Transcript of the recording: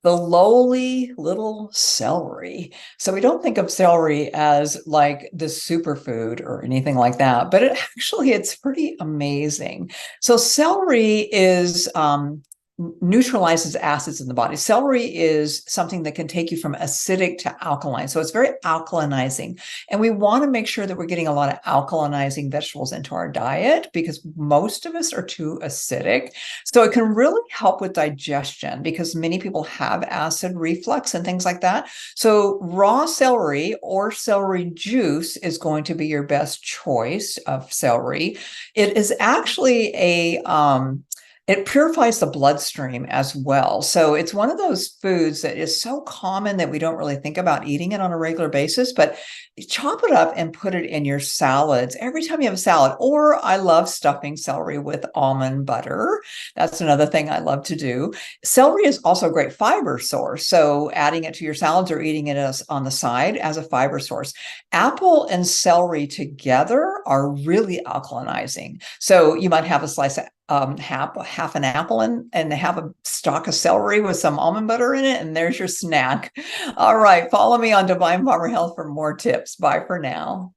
the lowly little celery. So we don't think of celery as like the superfood or anything like that, but it's pretty amazing. So celery is neutralizes acids in the body. Celery is something that can take you from acidic to alkaline. So it's very alkalinizing. And we want to make sure that we're getting a lot of alkalinizing vegetables into our diet because most of us are too acidic. So it can really help with digestion because many people have acid reflux and things like that. So raw celery or celery juice is going to be your best choice of celery. It is actually it purifies the bloodstream as well. So it's one of those foods that is so common that we don't really think about eating it on a regular basis, but chop it up and put it in your salads every time you have a salad. Or I love stuffing celery with almond butter. That's another thing I love to do. Celery is also a great fiber source. So adding it to your salads or eating it as on the side as a fiber source. Apple and celery together are really alkalinizing. So you might have a slice of half an apple and have a stalk of celery with some almond butter in it, and there's your snack. All right, follow me on Divine Farmer Health for more tips. Bye for now.